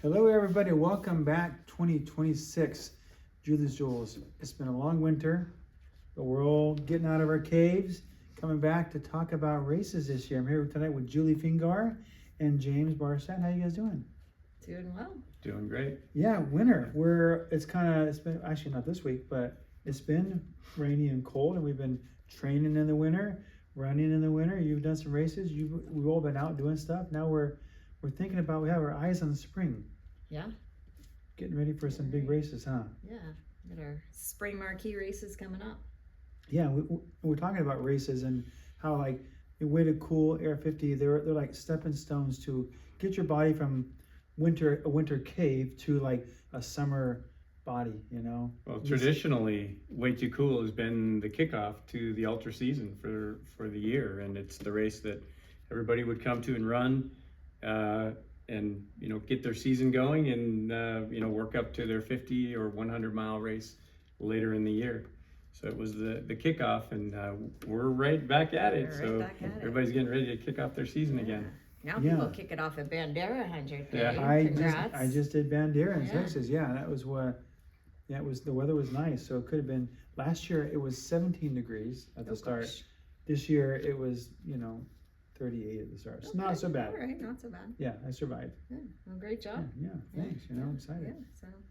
Hello everybody, welcome back 2026 Julie's Jewels. It's been a long winter, but we're all getting out of our caves, coming back to talk about races this year. I'm here tonight with Julie Fingar and James Barset. How you guys doing? Doing well. Doing great. Yeah, winter. It's been actually not this week, but it's been rainy and cold, and we've been training in the winter, running in the winter. You've done some races. We've all been out doing stuff. Now we're thinking about, we have our eyes on the spring. Yeah. Getting ready for some big races, huh? Yeah. Got our spring marquee races coming up. Yeah, we're talking about races and how like the way to cool Air 50, they're like stepping stones to get your body from a winter cave to like a summer body, you know? Well, traditionally, Way Too Cool has been the kickoff to the Altra season for the year, and it's the race that everybody would come to and run, and get their season going, and work up to their 50 or 100 mile race later in the year. So it was the kickoff, and we're right back at it. Everybody's getting ready to kick off their season again. Now people kick it off at Bandera 100K. Yeah, I just did Bandera in Texas. Yeah, that was what. Yeah, the weather was nice, so it could have been. Last year it was 17 degrees at the start. Gosh. This year it was 38 at the start. It's not so bad. All right, not so bad. Yeah, I survived. Yeah. Well, great job. Yeah, thanks. I'm excited.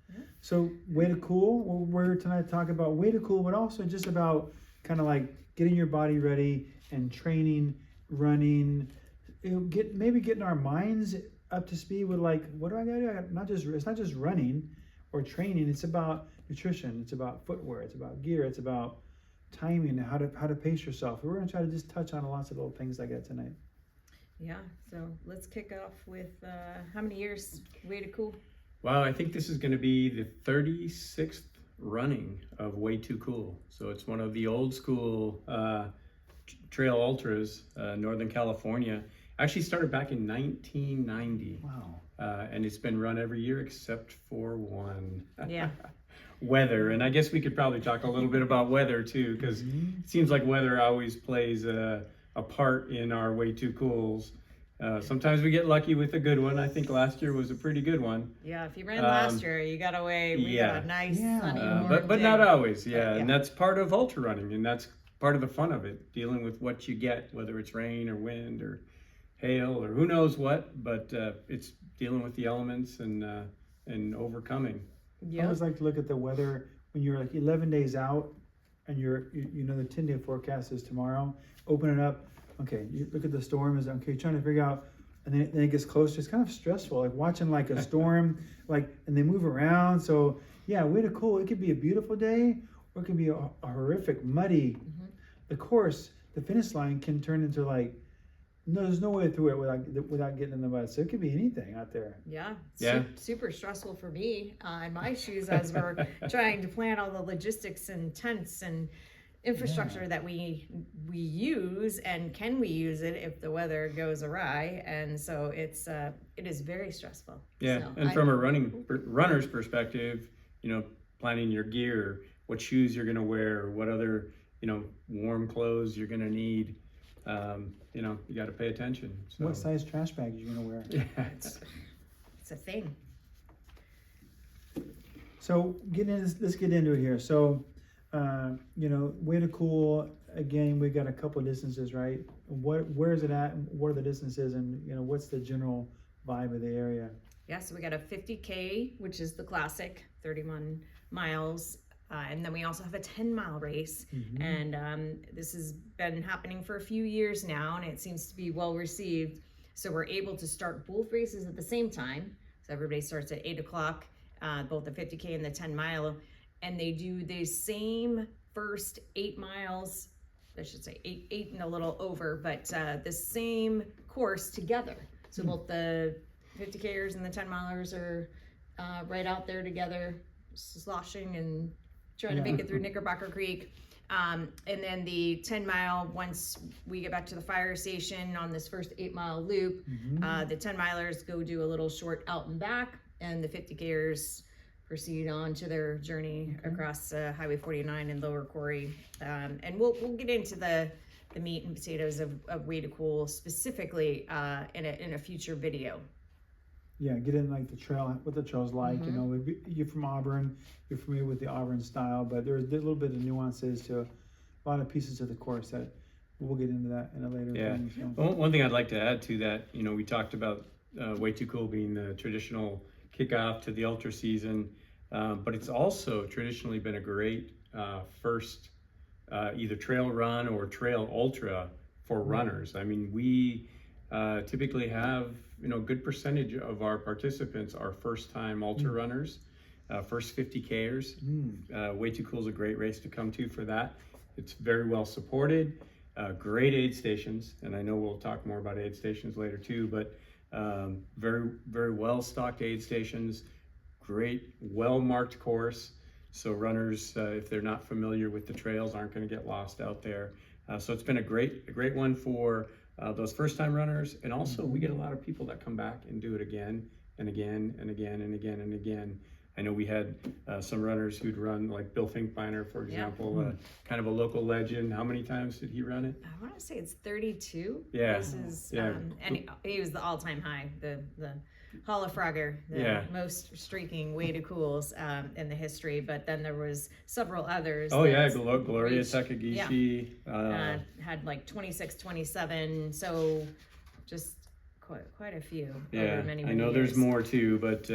Yeah. So Way to Cool, we're tonight to talk about Way to Cool, but also just about kind of like getting your body ready and training, running, getting our minds up to speed with like, what do I gotta do? It's not just running or training. It's about nutrition. It's about footwear. It's about gear. It's about timing, how to pace yourself. We're gonna try to just touch on lots of little things like that tonight. Yeah. So let's kick off with how many years Way to Cool? Wow, I think this is going to be the 36th running of Way Too Cool. So it's one of the old school trail ultras, Northern California. Actually started back in 1990. Wow. And it's been run every year except for one. Yeah. Weather. And I guess we could probably talk a little bit about weather too, because it seems like weather always plays a part in our Way Too Cools. Sometimes we get lucky with a good one. I think last year was a pretty good one. Yeah, if you ran last year, you got away. We got a nice sunny warm but day. not always. And that's part of ultra running, and that's part of the fun of it, dealing with what you get, whether it's rain or wind or hail or who knows what, but it's dealing with the elements and overcoming. I always like to look at the weather when you're like 11 days out and the 10-day forecast is tomorrow. Open it up. Okay, you look at the storm. Is okay. You're trying to figure out, and then it gets closer. It's kind of stressful, like watching like a storm, and they move around. So yeah, Way to Cool. It could be a beautiful day, or it could be a horrific, muddy. Mm-hmm. The course, the finish line can turn into like. No, there's no way through it without getting in the mud. So it could be anything out there. Yeah. Yeah. Super stressful for me in my shoes as we're trying to plan all the logistics and tents and infrastructure that we use, and can we use it if the weather goes awry? And so it is very stressful. Yeah, so and from a runner's perspective, planning your gear, what shoes you're going to wear, what other warm clothes you're going to need. You got to pay attention. So. What size trash bag are you gonna wear? Yeah, it's a thing. So let's get into it here. So, Way to Cool. Again, we got a couple of distances, right? Where is it at? What are the distances, and what's the general vibe of the area? Yeah, so we got a 50K, which is the classic, 31 miles. And then we also have a 10-mile race. Mm-hmm. And this has been happening for a few years now, and it seems to be well received. So we're able to start both races at the same time. So everybody starts at 8 o'clock, both the 50K and the 10-mile. And they do the same first 8 miles, I should say 8 and a little over, but the same course together. So both the 50Kers and the 10-milers are right out there together, sloshing and trying to make it through Knickerbocker Creek. And then the 10-mile, once we get back to the fire station on this first 8-mile loop, the 10-milers go do a little short out and back, and the 50Kers proceed on to their journey across Highway 49 and Lower Quarry. And we'll get into the meat and potatoes of Way to Cool specifically in a future video. get in like the trail, what the trail's like. You know, if you're from Auburn, you're familiar with the Auburn style, but there's a little bit of nuances to a lot of pieces of the course that we'll get into that in a later thing. So. Well, one thing I'd like to add to that, you know, we talked about Way Too Cool being the traditional kickoff to the Ultra season, but it's also traditionally been a great first either trail run or trail ultra for runners. I mean, we typically have, you know, a good percentage of our participants are first-time ultra runners, first 50Kers. Way Too Cool is a great race to come to for that. It's very well supported, great aid stations, and I know we'll talk more about aid stations later too, but very, very well-stocked aid stations, great, well-marked course. So runners, if they're not familiar with the trails, aren't going to get lost out there. So it's been a great one for those first-time runners, and also we get a lot of people that come back and do it again and again and again and again and again. I know we had some runners who'd run, like Bill Finkbeiner, for example, kind of a local legend. How many times did he run it? I want to say it's 32. Yeah. Races, and he was the all-time high, the Hall of Frogger, the most streaking Way Too Cools in the history. But then there was several others. Oh yeah, Gloria Takagishi. Had like 26, 27. So just quite a few. Yeah, over many I know years. there's more too, but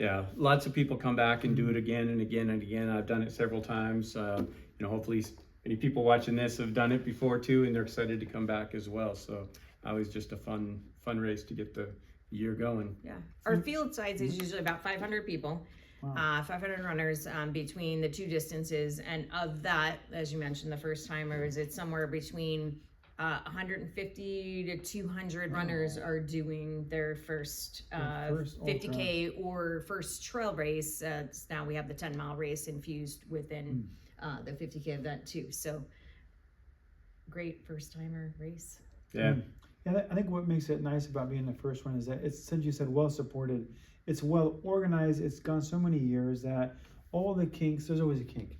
yeah, lots of people come back and do it again and again and again. I've done it several times. You know, hopefully any people watching this have done it before too, and they're excited to come back as well. So always just a fun race to get the year going. Yeah, our field size is usually about 500 people, 500 runners between the two distances, and of that, as you mentioned, the first timers, it's somewhere between 150 to 200 runners are doing their first 50K or first trail race. Now we have the 10-mile race infused within the 50K event too. So great first timer race. Yeah. Yeah, I think what makes it nice about being the first one is that it's, since you said well supported, it's well organized. It's gone so many years that all the kinks, there's always a kink,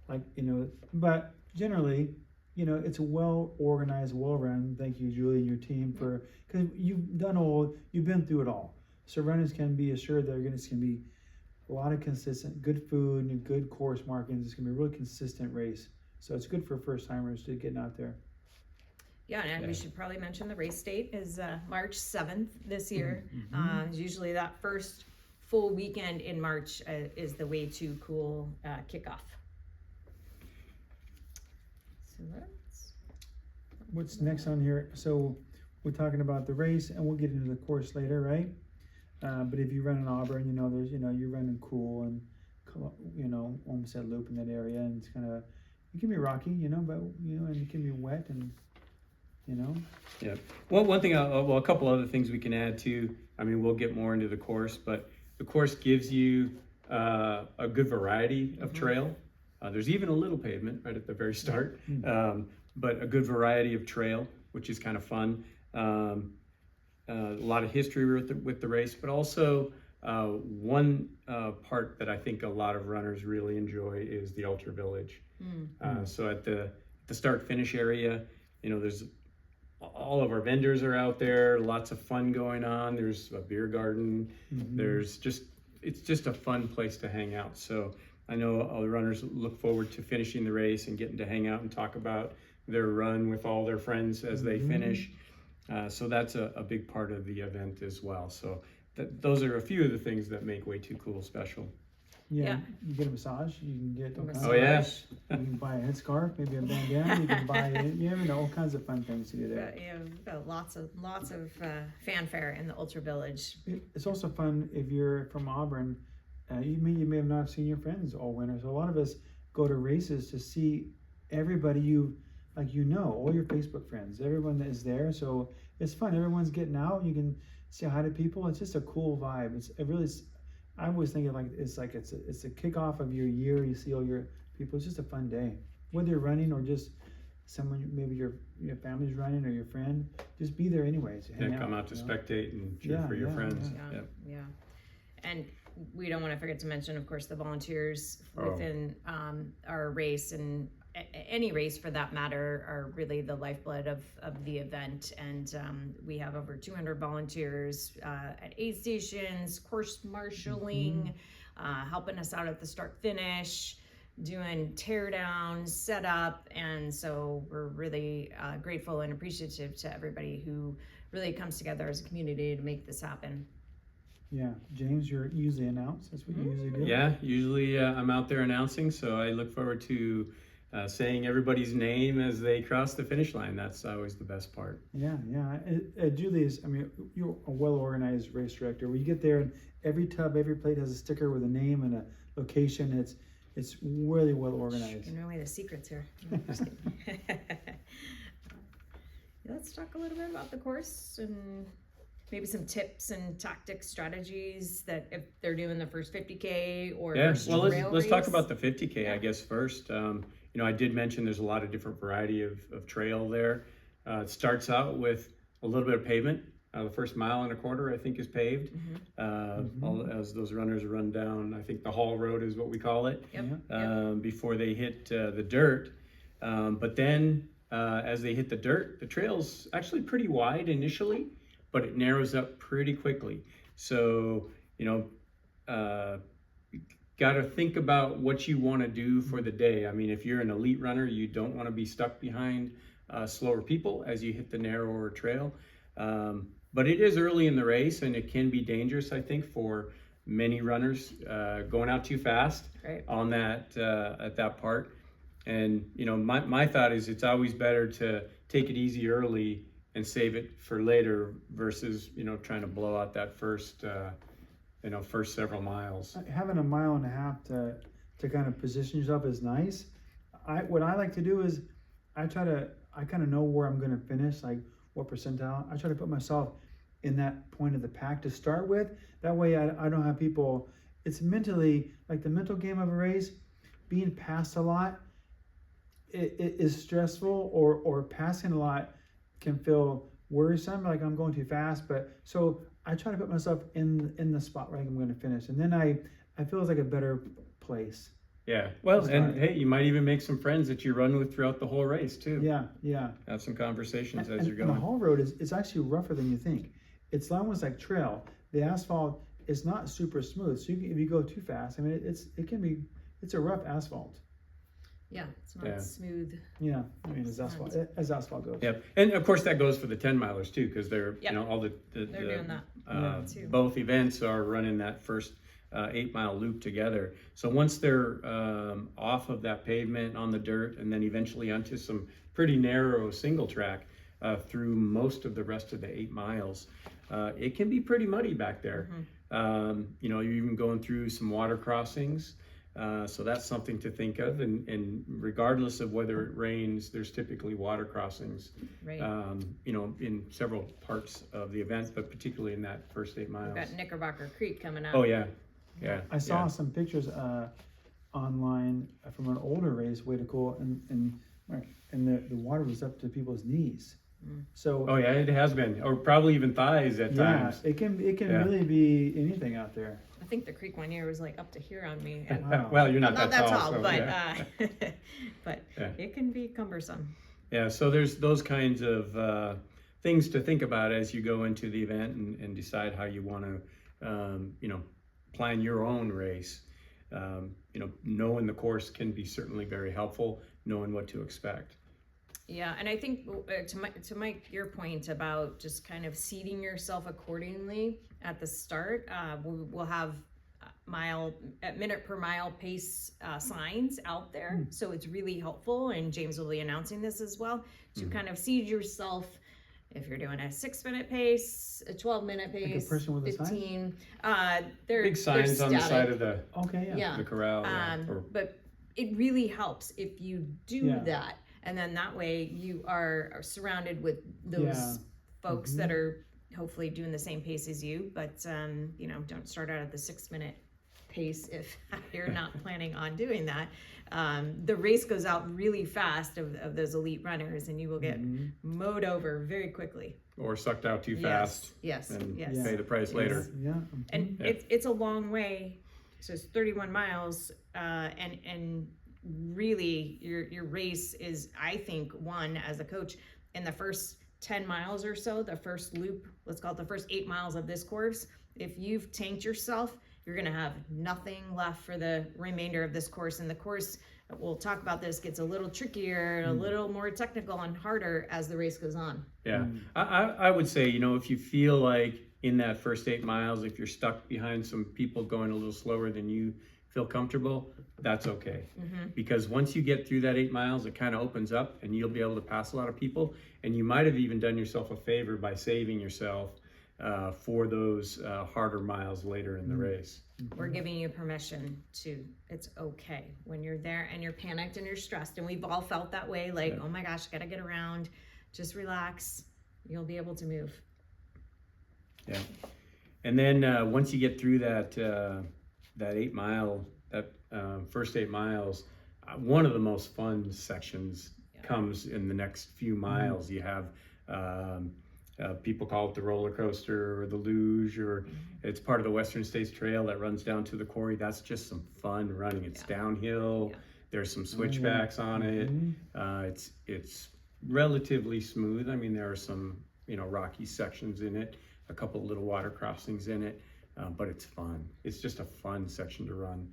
like, you know, but generally, you know, it's well organized, well run. Thank you, Julie, and your team, for, because you've been through it all. So runners can be assured that it's going to be a lot of consistent, good food and good course markings. It's going to be a really consistent race. So it's good for first timers to getting out there. Yeah, and we should probably mention the race date is March 7th this year. Usually that first full weekend in March is the Way Too Cool kickoff. So what's next on here? So we're talking about the race, and we'll get into the course later, right? But if you run in Auburn, you know, there's, you know, you're running Cool and, you know, Olmsted Loop in that area, and it's kind of, it can be rocky, you know, but, you know, and it can be wet, and, you know. Yeah. Well, one thing, well, a couple other things we can add too. I mean, we'll get more into the course, but the course gives you a good variety of trail. There's even a little pavement right at the very start, but a good variety of trail, which is kind of fun. A lot of history with the race, but also one part that I think a lot of runners really enjoy is the Ultra Village. So at the start-finish area, you know, there's all of our vendors are out there, lots of fun going on. There's a beer garden. There's it's just a fun place to hang out. So I know all the runners look forward to finishing the race and getting to hang out and talk about their run with all their friends as they finish. So that's a big part of the event as well. So those are a few of the things that make Way Too Cool special. Yeah, you get a massage. You can get all kinds Oh yeah. You can buy a headscarf, maybe a bandana. You can buy, you know, all kinds of fun things to do there. we've got lots of fanfare in the Ultra Village. It's also fun if you're from Auburn. You may have not seen your friends all winter. So a lot of us go to races to see everybody all your Facebook friends, everyone that is there. So it's fun. Everyone's getting out. You can say hi to people. It's just a cool vibe. I always think of it's a kickoff of your year. You see all your people. It's just a fun day, whether you're running or just someone, maybe your family's running or your friend. Just be there anyways. Come out to spectate and cheer for your friends. Yeah. And we don't want to forget to mention, of course, the volunteers within our race, and any race for that matter are really the lifeblood of the event. And we have over 200 volunteers at aid stations, course marshaling, helping us out at the start finish, doing tear downs, setup. And so we're really grateful and appreciative to everybody who really comes together as a community to make this happen. Yeah, James, you're usually announced. That's what you usually do. Yeah, usually I'm out there announcing, so I look forward to saying everybody's name as they cross the finish line. That's always the best part. Yeah. Julie I mean, you're a well-organized race director. Where you get there and every tub, every plate has a sticker with a name and a location. It's really well organized. Giving away the secrets here. No, just kidding. Let's talk a little bit about the course and maybe some tips and tactics, strategies that if they're doing the first 50K or first well, trail let's talk race. about the 50K, I guess, first. I did mention there's a lot of different variety of trail there. It starts out with a little bit of pavement. The first mile and a quarter, I think, is paved. As those runners run down, I think the Hall Road is what we call it, before they hit the dirt. But then as they hit the dirt, the trail's actually pretty wide initially, but it narrows up pretty quickly. So, got to think about what you want to do for the day. I mean, if you're an elite runner, you don't want to be stuck behind slower people as you hit the narrower trail. But it is early in the race, and it can be dangerous, I think, for many runners going out too fast on that at that part. And my thought is it's always better to take it easy early and save it for later versus trying to blow out that first first several miles. Having a mile and a half to kind of position yourself is nice. What I like to do is I kind of know where I'm going to finish, like what percentile. I try to put myself in that point of the pack to start with. That way I don't have people. It's mentally like the mental game of a race. Being passed a lot it is stressful, or passing a lot can feel worrisome, like I'm going too fast. But so I try to put myself in the spot where I'm going to finish, and then I feel it's like a better place. Yeah. Well, and hey, you might even make some friends that you run with throughout the whole race too. Yeah. Have some conversations as you're And going. the Hall Road is actually rougher than you think. It's almost like trail. The asphalt is not super smooth, so if you go too fast, I mean it's a rough asphalt. Yeah, it's not smooth. Yeah, I mean as asphalt goes. Yep, and of course that goes for the 10 milers too, because they're all the they're doing that too. Both events are running that first 8 mile loop together. So once they're off of that pavement on the dirt, and then eventually onto some pretty narrow single track through most of the rest of the 8 miles, it can be pretty muddy back there. You're even going through some water crossings. So that's something to think of, and regardless of whether it rains, there's typically water crossings, in several parts of the event, but particularly in that first 8 miles. We've got Knickerbocker Creek coming up. Oh yeah. I saw some pictures online from an older race, way to cool, and the water was up to people's knees. So oh yeah, it has been, or probably even thighs at times. It can really be anything out there. I think the creek one year was like up to here on me. Wow. Well, you're not that that tall, so, but but it can be cumbersome. Yeah, so there's those kinds of things to think about as you go into the event and decide how you want to plan your own race. Knowing the course can be certainly very helpful, knowing what to expect. Yeah, and I think to Mike, your point about just kind of seating yourself accordingly at the start, we'll have minute per mile pace signs out there, so it's really helpful. And James will be announcing this as well to kind of seed yourself. If you're doing a 6-minute pace, a 12-minute pace, like a person with 15, they're big signs on the side of the the corral. But it really helps if you do that. And then that way you are surrounded with those folks that are hopefully doing the same pace as you, but don't start out at the 6-minute pace if you're not planning on doing that. The race goes out really fast of those elite runners, and you will get mowed over very quickly. Or sucked out too fast. Yes. And pay the price later. Yeah. And it's a long way. So it's 31 miles, and really your race is, I think, one as a coach in the first 10 miles or so, the first loop, let's call it the first 8 miles of this course. If you've tanked yourself, you're going to have nothing left for the remainder of this course. And the course, we'll talk about this, gets a little trickier, a little more technical and harder as the race goes on. Yeah, I would say, you know, if you feel like in that first 8 miles, if you're stuck behind some people going a little slower than you feel comfortable, that's okay. Because once you get through that 8 miles, it kind of opens up and you'll be able to pass a lot of people. And you might have even done yourself a favor by saving yourself for those harder miles later in the race. We're giving you permission to, it's okay when you're there and you're panicked and you're stressed. And we've all felt that way, like, oh my gosh, gotta get around, just relax. You'll be able to move. Yeah. And then once you get through that 8 mile, that first 8 miles, one of the most fun sections comes in the next few miles. You have people call it the roller coaster or the luge, or it's part of the Western States Trail that runs down to the quarry. That's just some fun running. It's downhill. There's some switchbacks on it. It's relatively smooth. I mean, there are some, you know, rocky sections in it, a couple of little water crossings in it, but it's fun. It's just a fun section to run.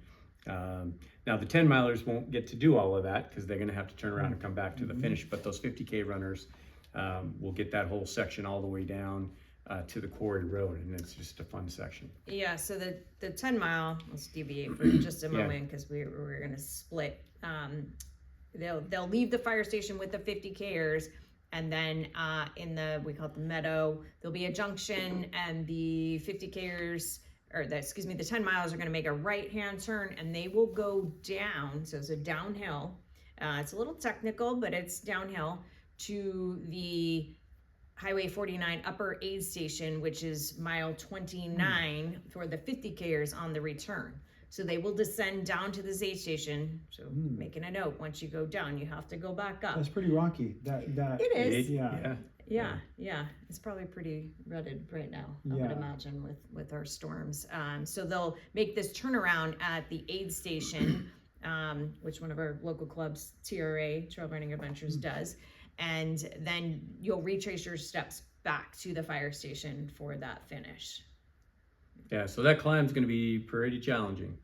Now the 10 milers won't get to do all of that because they're going to have to turn around and come back to the finish, but those 50K runners will get that whole section all the way down to the quarry road, and it's just a fun section. Yeah, so the 10 mile, let's deviate for just a moment because we're going to split. They'll leave the fire station with the 50Kers, and then we call it the meadow, there'll be a junction, and the 50Kers, the 10 miles are going to make a right-hand turn, and they will go down. So it's a downhill. It's a little technical, but it's downhill to the Highway 49 upper aid station, which is mile 29 for the 50Kers on the return. So they will descend down to this aid station. So making a note, once you go down, you have to go back up. That's pretty rocky. It is. Yeah. It's probably pretty rutted right now, I would imagine, with our storms. So they'll make this turnaround at the aid station, which one of our local clubs, TRA, Trail Running Adventures, does. And then you'll retrace your steps back to the fire station for that finish. Yeah, so that climb's going to be pretty challenging.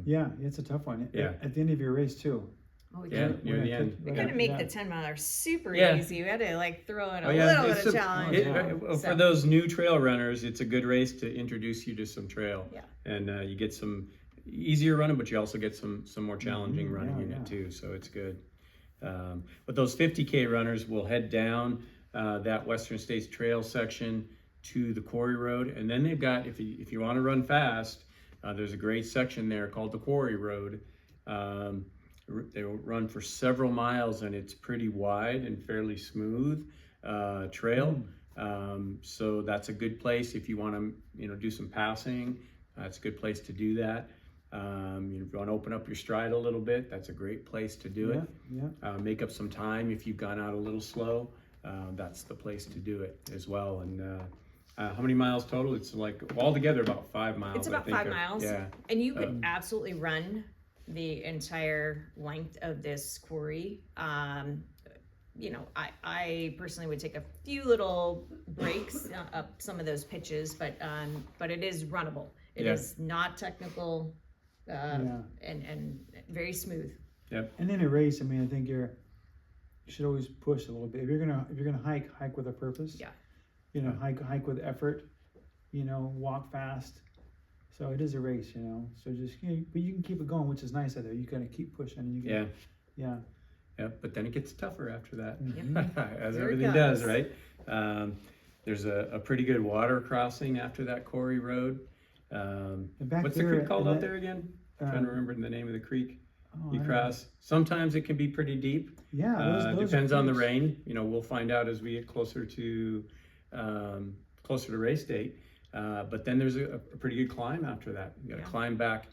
Yeah, it's a tough one. Yeah. At the end of your race too. Oh, Yeah, near the end. We gotta make the 10 miler super Yeah. easy. We had to like throw in a yeah, little bit of challenge. For those new trail runners, it's a good race to introduce you to some trail. Yeah. And you get some easier running, but you also get some more challenging running in it too, so it's good. But those 50K runners will head down that Western States Trail section to the quarry road, and then they've got, if you want to run fast, there's a great section there called the quarry road. They will run for several miles, and it's pretty wide and fairly smooth trail. So that's a good place if you want to, do some passing. It's a good place to do that. If you want to open up your stride a little bit, that's a great place to do it. Make up some time if you've gone out a little slow. That's the place to do it as well. And how many miles total? It's like altogether about 5 miles. It's about 5 miles. Yeah. And you could absolutely run the entire length of this quarry. I personally would take a few little breaks up some of those pitches, but it is runnable. It is not technical and very smooth. Yep. And in a race, I mean, I think you should always push a little bit. If you're gonna hike with a purpose. Yeah. Hike with effort. Walk fast. So it is a race, So just, but you can keep it going, which is nice out there. You gotta keep pushing. And Yeah. But then it gets tougher after that, as There everything does, right? There's a pretty good water crossing after that quarry road. What's the creek called out there again? I'm trying to remember the name of the creek you cross. Sometimes it can be pretty deep. Yeah, those depends on the rain. We'll find out as we get closer to race date. But then there's a pretty good climb after that. You got to climb back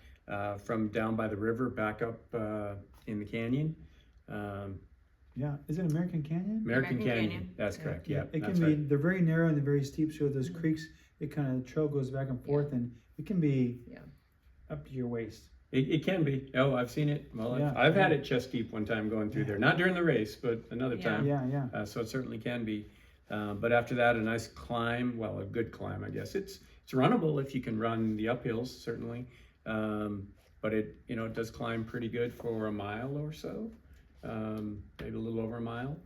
from down by the river back up in the canyon. Is it American Canyon? American Canyon. That's correct. Yeah, it can be. They're very narrow and they're very steep. So those creeks, it kind of the trail goes back and forth, and it can be up to your waist. It can be. Oh, I've seen it. Well, Yeah. I've had it chest deep one time going through there. Not during the race, but another Yeah. time. Yeah. So it certainly can be. But after that, a nice climb. Well, a good climb, I guess. It's runnable if you can run the uphills, certainly. But it does climb pretty good for a mile or so, maybe a little over a mile,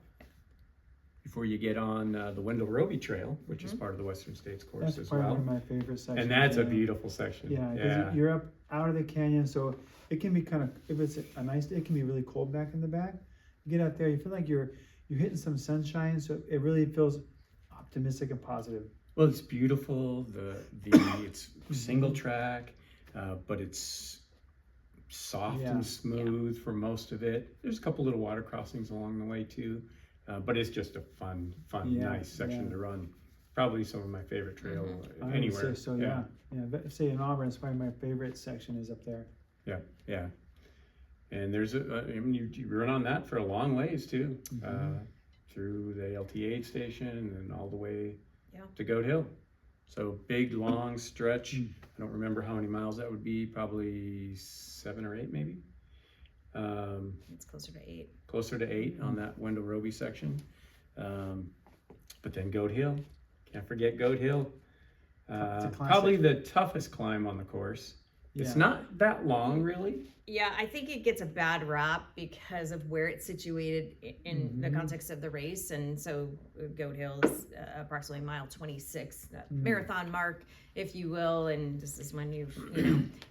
before you get on the Wendell Roby Trail, which is part of the Western States course That's as probably well. one of my favorite sections. And that's a beautiful section. Yeah, because you're up out of the canyon, so it can be kind of, if it's a nice day, it can be really cold back in the back. You get out there, you feel like you're hitting some sunshine, so it really feels optimistic and positive. Well, it's beautiful. It's single track, but it's soft and smooth for most of it. There's a couple little water crossings along the way too, but it's just a fun, nice section to run. Probably some of my favorite trail anywhere. I would say so. Yeah. But say in Auburn, it's probably my favorite section is up there. Yeah. And there's you run on that for a long ways too, through the LT aid station and then all the way to Goat Hill. So big, long stretch. I don't remember how many miles that would be, probably 7 or 8 maybe. It's closer to 8. Closer to 8 on that Wendell Roby section. But then Goat Hill, can't forget Goat Hill. Probably the toughest climb on the course. It's not that long really. Yeah, I think it gets a bad rap because of where it's situated in the context of the race. And so Goat Hill is approximately mile 26, that marathon mark, if you will. And this is when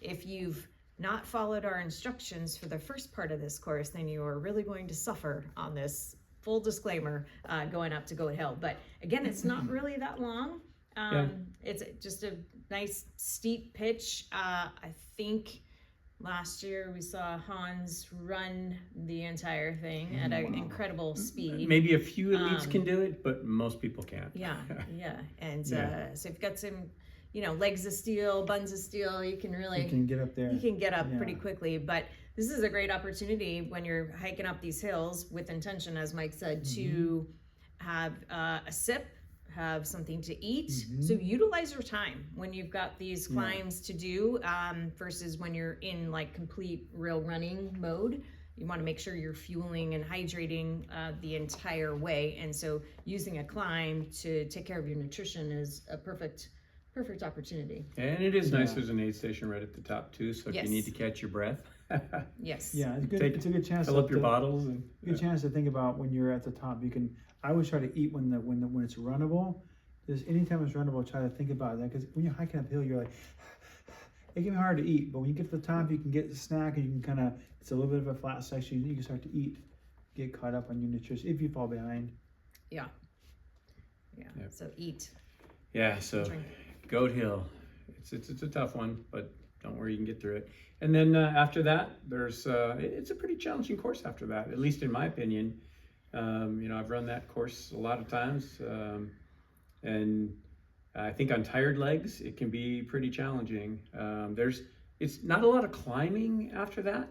if you've not followed our instructions for the first part of this course, then you are really going to suffer on this. Full disclaimer, going up to Goat Hill. But again, it's not really that long. It's just a nice steep pitch. I think last year we saw Hans run the entire thing at an incredible speed. Maybe a few elites can do it, but most people can't. Yeah. And so if you've got some, legs of steel, buns of steel, you can get up there. You can get up pretty quickly. But this is a great opportunity when you're hiking up these hills with intention, as Mike said, to have a sip, have something to eat. So utilize your time when you've got these climbs to do versus when you're in like complete real running mode. You want to make sure you're fueling and hydrating the entire way. And so using a climb to take care of your nutrition is a perfect opportunity. And it is nice. There's an aid station right at the top too, so if you need to catch your breath. Yes. Yeah, it's good. It's a good chance. Fill up your bottles. And good chance to think about when you're at the top. I always try to eat when it's runnable. Just anytime it's runnable, try to think about that, because when you're hiking uphill, you're like, it can be hard to eat. But when you get to the top, you can get a snack, and you can it's a little bit of a flat section. You can start to eat, get caught up on your nutrition if you fall behind. Yeah. So eat. Yeah. So drink. Goat Hill, it's a tough one, but don't worry, you can get through it. And then after that, there's it's a pretty challenging course after that, at least in my opinion. I've run that course a lot of times, and I think on tired legs, it can be pretty challenging. It's not a lot of climbing after that.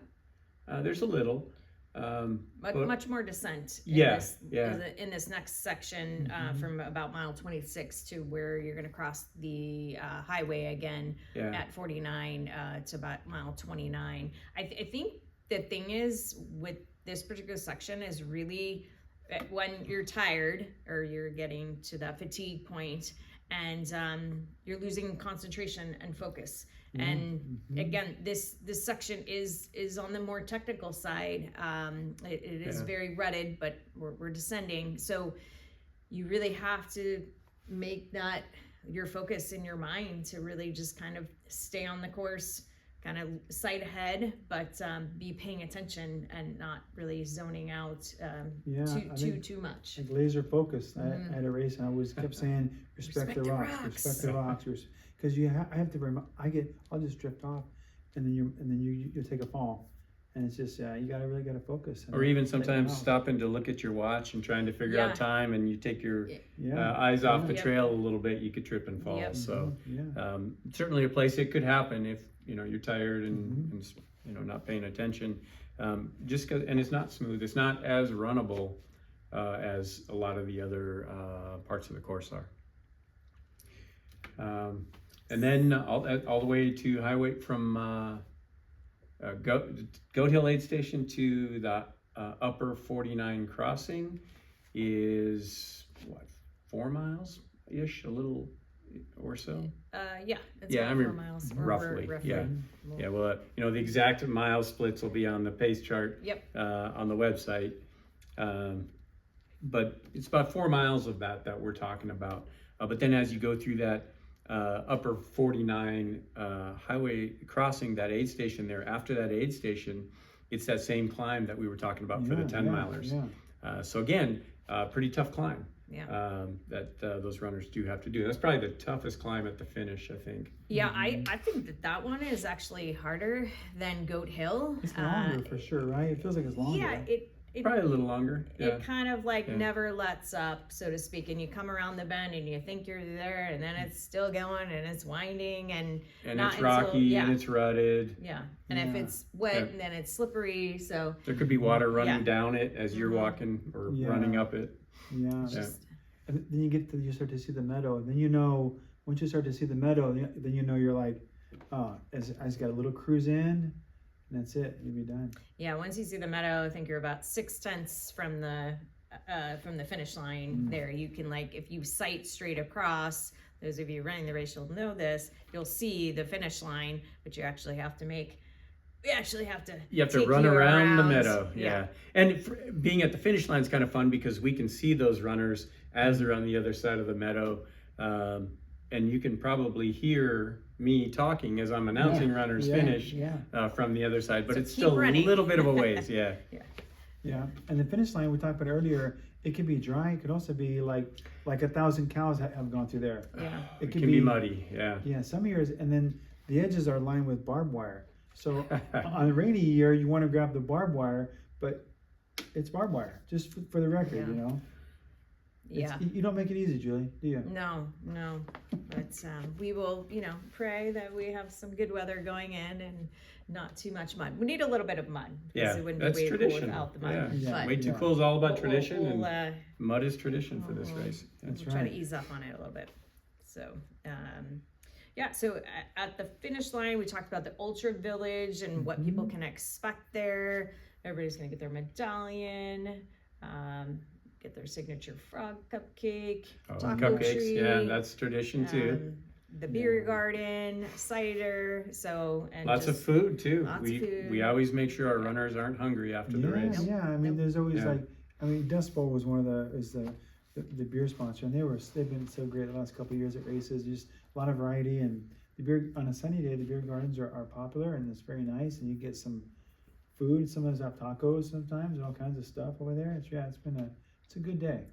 There's a little. Much more descent in this next section from about mile 26 to where you're going to cross the highway again at 49 to about mile 29. I think the thing is with this particular section is really when you're tired or you're getting to that fatigue point and you're losing concentration and focus. And again, this section is on the more technical side. It is very rutted, but we're descending. So you really have to make that your focus in your mind to really just kind of stay on the course, kind of sight ahead, but be paying attention and not really zoning out too much. Like laser focused. I had a race and I always kept saying, respect the rocks, respect the rocks. Because I have to I'll just drift off, and then you take a fall, and it's just you really gotta focus. Or even sometimes stopping to look at your watch and trying to figure out time, and you take your eyes off the trail a little bit, you could trip and fall. So certainly a place it could happen if you're tired and not paying attention. Just 'cause, and it's not smooth. It's not as runnable as a lot of the other parts of the course are. And then all the way to Highway from Goat Hill aid station to the upper 49 crossing is what, 4 miles ish, a little or so. Yeah, it's Yeah, about I mean, 4 miles. roughly, yeah. Well, Yeah, well, the exact mile splits will be on the pace chart. Yep. On the website. But it's about 4 miles of that we're talking about. But then as you go through that upper 49 highway crossing, that aid station there, after that aid station, it's that same climb that we were talking about for the 10 milers. So again, pretty tough climb. Yeah. That those runners do have to do. That's probably the toughest climb at the finish, I think. Yeah, I think that one is actually harder than Goat Hill. It's longer for sure, right? It feels like it's longer. Yeah, it Probably a little longer. Yeah. It kind of like never lets up, so to speak, and you come around the bend and you think you're there, and then it's still going and it's winding and not it's rocky and it's rutted. Yeah, and if it's wet, then it's slippery. So there could be water running down it as you're walking or running up it. Yeah. And then you start to see the meadow, and then once you start to see the meadow, then you're like, I just got a little cruise in. And that's it. You'll be done. Yeah, once you see the meadow, I think you're about 6/10 from the finish line. There, you can if you sight straight across. Those of you running the race, you'll know this. You'll see the finish line, but you actually have to You have to run around the meadow. Yeah. And being at the finish line is kind of fun because we can see those runners as they're on the other side of the meadow, and you can probably hear me talking as I'm announcing runners finish from the other side, but it's still running. A little bit of a ways. Yeah. And the finish line we talked about earlier, it can be dry. It could also be like 1,000 cows have gone through there. Yeah, it can be muddy. Yeah, some years, and then the edges are lined with barbed wire. So on a rainy year, you want to grab the barbed wire, but it's barbed wire. Just for the record, You don't make it easy, Julie, do you? No. But we will, pray that we have some good weather going in and not too much mud. We need a little bit of mud. Yeah, it wouldn't that's be way tradition. cool without the mud. Yeah. Way too cool is all about tradition, and mud is tradition for this race. That's we'll try to ease up on it a little bit. So, so at the finish line, we talked about the Ultra Village and what people can expect there. Everybody's going to get their medallion. Get their signature frog cupcake. Cupcakes, tree, that's tradition too. The beer garden, cider, and lots of food too. Lots of food. We always make sure our runners aren't hungry after the race. Yeah, I mean, there's always Dust Bowl was one of the beer sponsor, and they've been so great the last couple of years at races. Just a lot of variety, and the beer on a sunny day, the beer gardens are popular, and it's very nice, and you get some food. Some of those have tacos sometimes, and all kinds of stuff over there. It's a good day.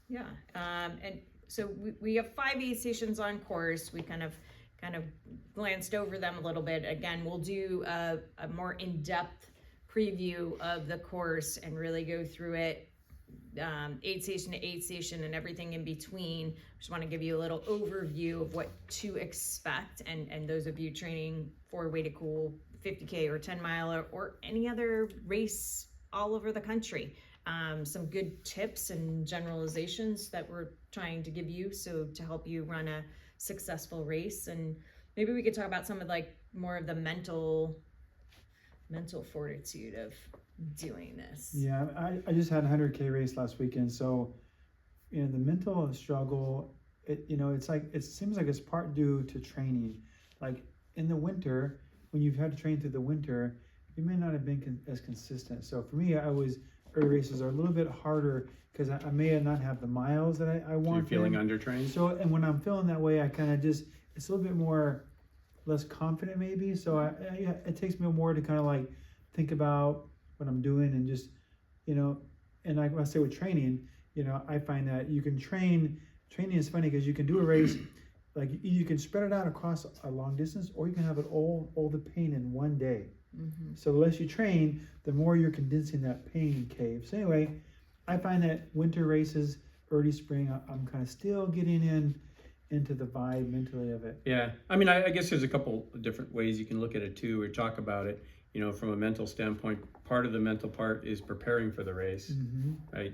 Yeah, and so we have 5 aid stations on course. We kind of glanced over them a little bit. Again, we'll do a more in-depth preview of the course and really go through it, aid station to aid station and everything in between. Just want to give you a little overview of what to expect, and those of you training for Way to Cool 50K or 10 mile or any other race all over the country. Some good tips and generalizations that we're trying to give you to help you run a successful race. And maybe we could talk about some of more of the mental fortitude of doing this. Yeah, I just had a 100K race last weekend, so the mental struggle, it seems like it's part due to training. Like in the winter, when you've had to train through the winter, you may not have been as consistent. So for me, early races are a little bit harder because I may not have the miles that I want. You're feeling undertrained. So, and when I'm feeling that way, I kind of it's a little bit less confident maybe. So it takes me more to kind of think about what I'm doing and just, and like I say with training, I find that you can training is funny because you can do a race, you can spread it out across a long distance, or you can have it all the pain in one day. Mm-hmm. So the less you train, the more you're condensing that pain cave. So anyway, I find that winter races, early spring, I'm kind of still getting into the vibe mentally of it. Yeah, I mean, I guess there's a couple of different ways you can look at it too, or talk about it. From a mental standpoint, part of the mental part is preparing for the race, right?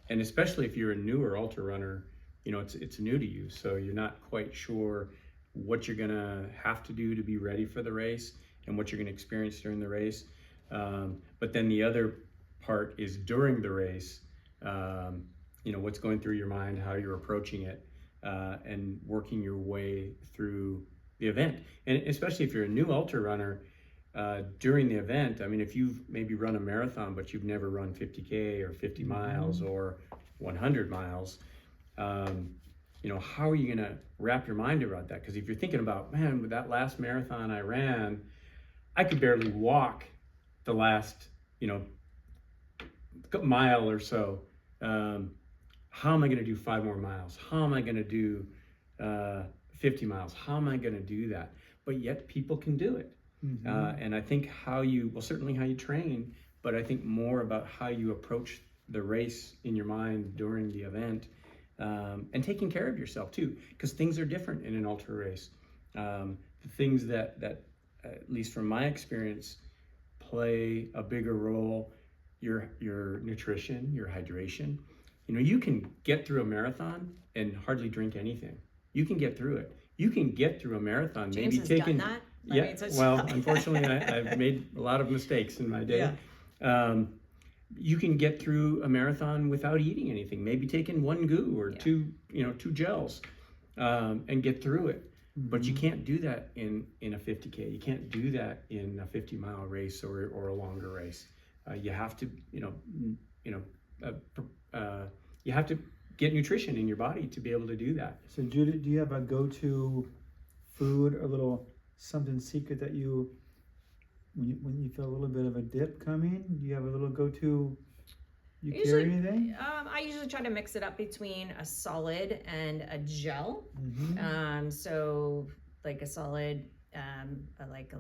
And especially if you're a newer ultra runner, it's new to you, so you're not quite sure what you're gonna have to do to be ready for the race. and what you're going to experience during the race. But then the other part is during the race, what's going through your mind, how you're approaching it, and working your way through the event. And especially if you're a new ultra runner, during the event, I mean, if you've maybe run a marathon, but you've never run 50K or 50 miles or 100 miles, how are you going to wrap your mind around that? Because if you're thinking about, man, with that last marathon I ran, I could barely walk the last, mile or so. How am I going to do 5 more miles? How am I going to do 50 miles? How am I going to do that? But yet people can do it. And I think certainly how you train, but I think more about how you approach the race in your mind during the event, and taking care of yourself too, because things are different in an ultra race. The things that at least from my experience play a bigger role, your nutrition, your hydration. You can get through a marathon and hardly drink anything. You can get through it. You can get through a marathon, James maybe has taking done that. Yeah, well, unfortunately, I've made a lot of mistakes in my day. Yeah. You can get through a marathon without eating anything, maybe taking one goo or two gels, and get through it. But you can't do that in a 50K. You can't do that in a 50-mile race or a longer race. You have to, you have to get nutrition in your body to be able to do that. So Judith, do you have a go-to food or little something secret that when you feel a little bit of a dip coming, do you have a little go-to? Carry anything? I usually try to mix it up between a solid and a gel. So like a solid, I like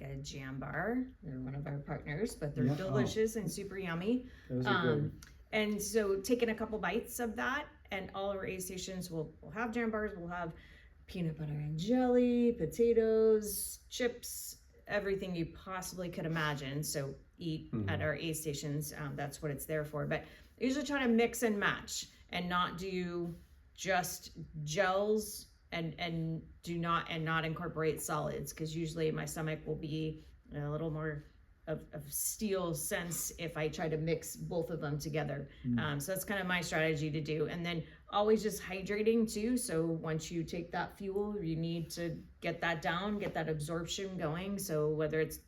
a jam bar. They're one of our partners, but they're delicious and super yummy. Those are good. And so taking a couple bites of that, and all of our aid stations will have jam bars. We'll have peanut butter and jelly, potatoes, chips, everything you possibly could imagine. So eat at our aid stations. That's what it's there for. But I usually try to mix and match and not do just gels and not incorporate solids, because usually my stomach will be a little more of steel sense if I try to mix both of them together. So that's kind of my strategy to do. And then always just hydrating too. So once you take that fuel, you need to get that down, get that absorption going. So whether it's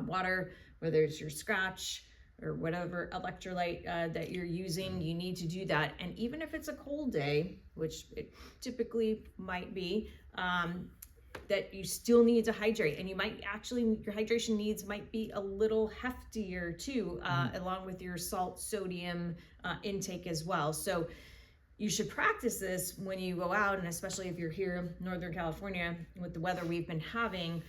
water, whether it's your scratch or whatever electrolyte that you're using, you need to do that. And even if it's a cold day, which it typically might be, that you still need to hydrate, and you might actually, your hydration needs might be a little heftier too, along with your salt, sodium intake as well. So you should practice this when you go out, and especially if you're here in Northern California with the weather we've been having,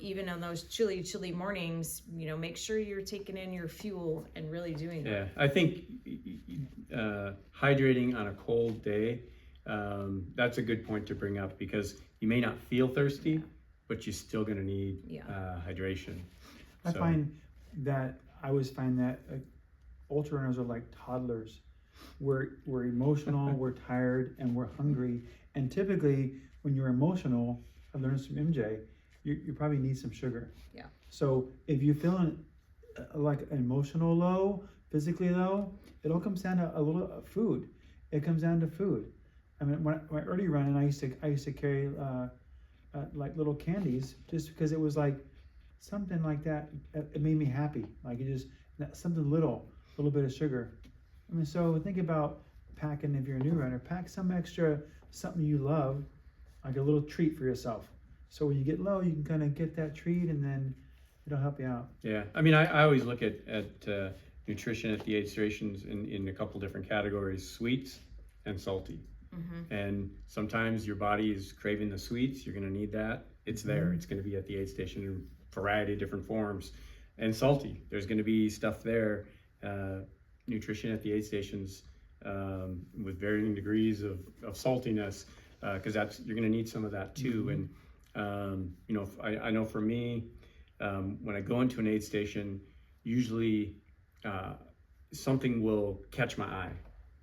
even on those chilly mornings, make sure you're taking in your fuel and really doing that. Yeah, I think hydrating on a cold day, that's a good point to bring up, because you may not feel thirsty, but you're still going to need hydration. I always find that ultra runners are like toddlers. We're emotional, we're tired, and we're hungry. And typically, when you're emotional, I learned from MJ, you probably need some sugar. Yeah. So if you're feeling like emotional low, physically low, it all comes down to a little food. It comes down to food. I mean, when I early running, I used to carry like little candies, just because it was like something like that. It made me happy. Like it just something little bit of sugar. I mean, so think about packing. If you're a new runner, pack some extra something you love, like a little treat for yourself. So when you get low, you can kind of get that treat, and then it'll help you out. Yeah, I mean, I always look at nutrition at the aid stations in a couple different categories: sweets and salty. And sometimes your body is craving the sweets. You're going to need that. It's there. It's going to be at the aid station in a variety of different forms. And salty, there's going to be stuff there. Nutrition at the aid stations with varying degrees of saltiness, because you're going to need some of that too. And I know for me, when I go into an aid station, usually something will catch my eye.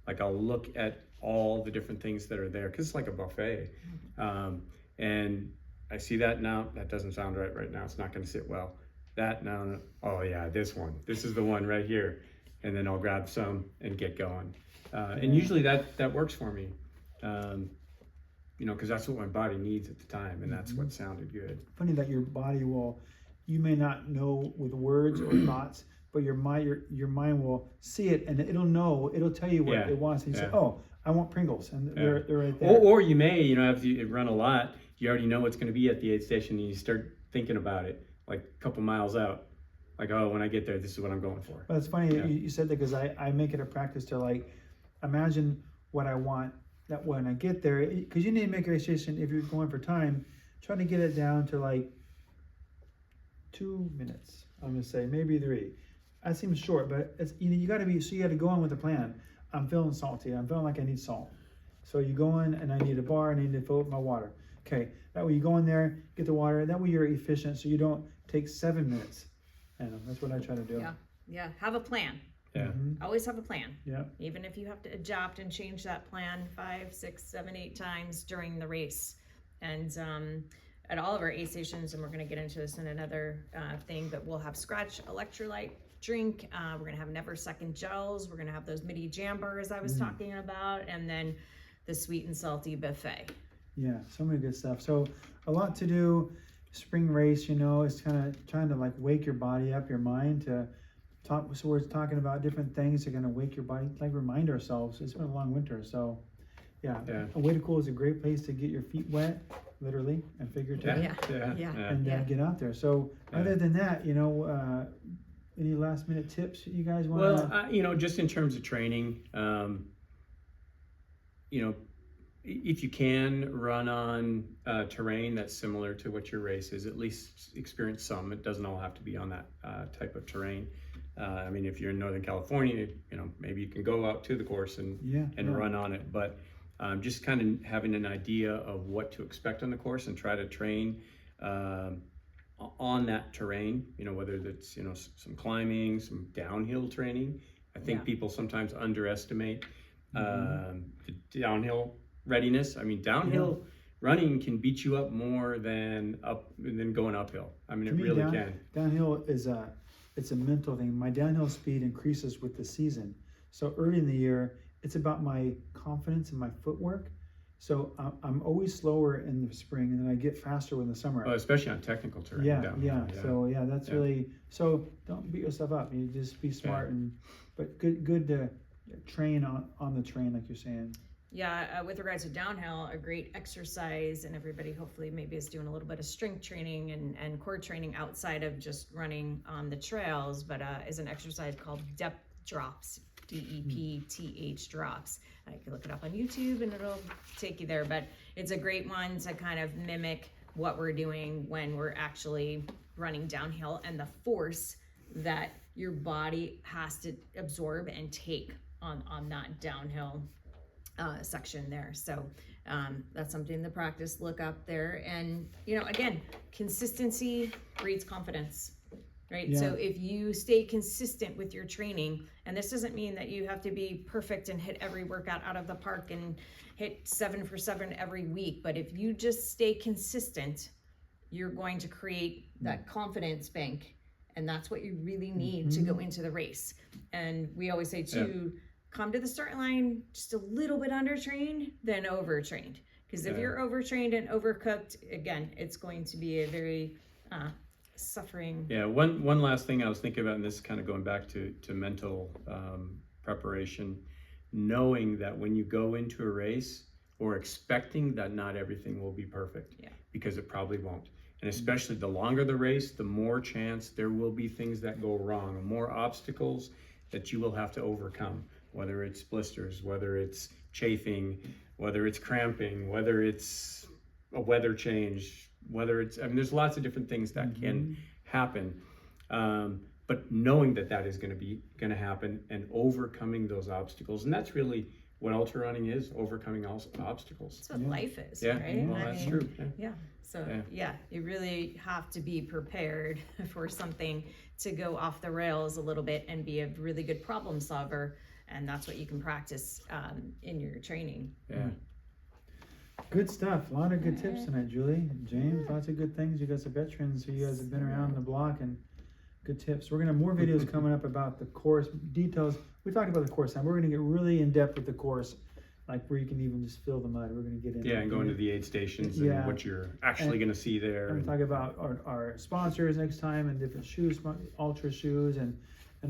Like I'll look at all the different things that are there, because it's like a buffet. And I see that now. That doesn't sound right now. It's not going to sit well. That now. Oh yeah, this one. This is the one right here. And then I'll grab some and get going. And usually that works for me. You know, because that's what my body needs at the time, and that's what sounded good. Funny that your body will, you may not know with words or thoughts, but your mind will see it, and it'll know, it'll tell you what it wants. And you say, oh, I want Pringles, and they're right there. Or you may, you know, if you run a lot, you already know what's going to be at the aid station, and you start thinking about it, like a couple miles out. Like, oh, when I get there, this is what I'm going for. Well, it's funny you said that, because I make it a practice to like imagine what I want, that when I get there, because you need to make a decision if you're going for time, try to get it down to like 2 minutes. I'm gonna say maybe 3. That seems short, but it's, you know, you got to go in with a plan. I'm feeling salty. I'm feeling like I need salt. So you go in, and I need a bar, and I need to fill up my water. Okay, that way you go in there, get the water, and that way you're efficient, so you don't take 7 minutes. And that's what I try to do. Yeah. Have a plan. Yeah. Always have a plan. Yeah. Even if you have to adapt and change that plan 5, 6, 7, 8 times during the race. And at all of our aid stations, and we're going to get into this in another thing, but we'll have Scratch electrolyte drink. We're going to have Never Second gels. We're going to have those midi jam bars I was talking about, and then the sweet and salty buffet. Yeah, so many good stuff. So a lot to do. Spring race, you know, is kind of trying to like wake your body up, your mind to talk. So we're talking about different things that are going to wake your body, like remind ourselves. It's been a long winter, so yeah. A Way to Cool is a great place to get your feet wet, literally and figuratively. And get out there. So other than that, you know, any last minute tips you guys want? Well, you know, just in terms of training, you know, if you can run on terrain that's similar to what your race is, at least experience some. It doesn't all have to be on that type of terrain. I mean, if you're in Northern California, you know, maybe you can go out to the course and run on it. But just kind of having an idea of what to expect on the course and try to train on that terrain, you know, whether that's, you know, some climbing, some downhill training. I think people sometimes underestimate the downhill readiness. I mean, downhill running can beat you up more than going uphill. I mean, it really can. Downhill is it's a mental thing. My downhill speed increases with the season. So early in the year, it's about my confidence and my footwork. So I'm always slower in the spring, and then I get faster in the summer. Oh, especially on technical terrain. So that's really, so don't beat yourself up. You just be smart but good to train on the train, like you're saying. Yeah, with regards to downhill, a great exercise, and everybody hopefully maybe is doing a little bit of strength training and core training outside of just running on the trails, but is an exercise called depth drops, DEPTH drops. You can look it up on YouTube and it'll take you there, but it's a great one to kind of mimic what we're doing when we're actually running downhill, and the force that your body has to absorb and take on that downhill section there. So that's something to practice, look up there. And, you know, again, consistency breeds confidence, right? So if you stay consistent with your training, and this doesn't mean that you have to be perfect and hit every workout out of the park and hit 7 for 7 every week, but if you just stay consistent, you're going to create that confidence bank, and that's what you really need to go into the race. And we always say too, come to the start line just a little bit undertrained than overtrained, because if you're overtrained and overcooked, again, it's going to be a very suffering. One last thing I was thinking about, and this is kind of going back to mental preparation, knowing that when you go into a race, or expecting that not everything will be perfect, because it probably won't. And especially the longer the race, the more chance there will be things that go wrong, and more obstacles that you will have to overcome, whether it's blisters, whether it's chafing, whether it's cramping, whether it's a weather change, whether it's, I mean, there's lots of different things that can happen. But knowing that is going to happen, and overcoming those obstacles. And that's really what ultra running is, overcoming obstacles. That's what life is, right? Well, that's true. So you really have to be prepared for something to go off the rails a little bit and be a really good problem solver. And that's what you can practice in your training. Good stuff. A lot of good tips tonight, Julie. James, lots of good things. You guys are veterans, so you guys have been around the block and good tips. We're gonna have more videos coming up about the course details. We talked about the course time. We're gonna get really in depth with the course, like where you can even just feel the mud. We're gonna get into Yeah, and go into the aid stations Yeah. and what you're actually going to see there. and talk about our sponsors next time and different shoes, Altra shoes, and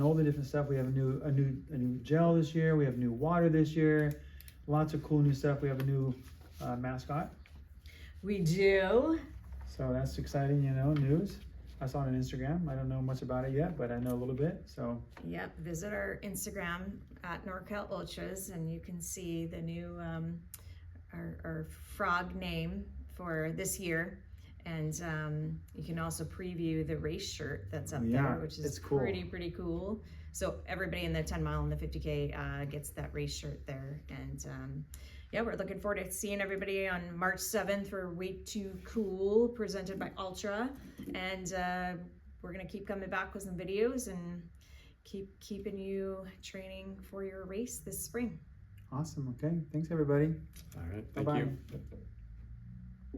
all the different stuff. We have a new gel this year. We have new water this year. Lots of cool new stuff. We have a new mascot. We do. So that's exciting, news. I saw it on Instagram. I don't know much about it yet, but I know a little bit. So Yep, visit our Instagram at NorCal Ultras, and you can see the new our frog name for this year. And you can also preview the race shirt that's up Yeah, there, which is it's cool. pretty cool. So everybody in the 10 mile and the 50K gets that race shirt there. And yeah, we're looking forward to seeing everybody on March 7th for Way Too Cool, presented by Altra. And we're gonna keep coming back with some videos and keeping you training for your race this spring. awesome. Okay. Thanks, everybody. All right, thank Bye-bye. you.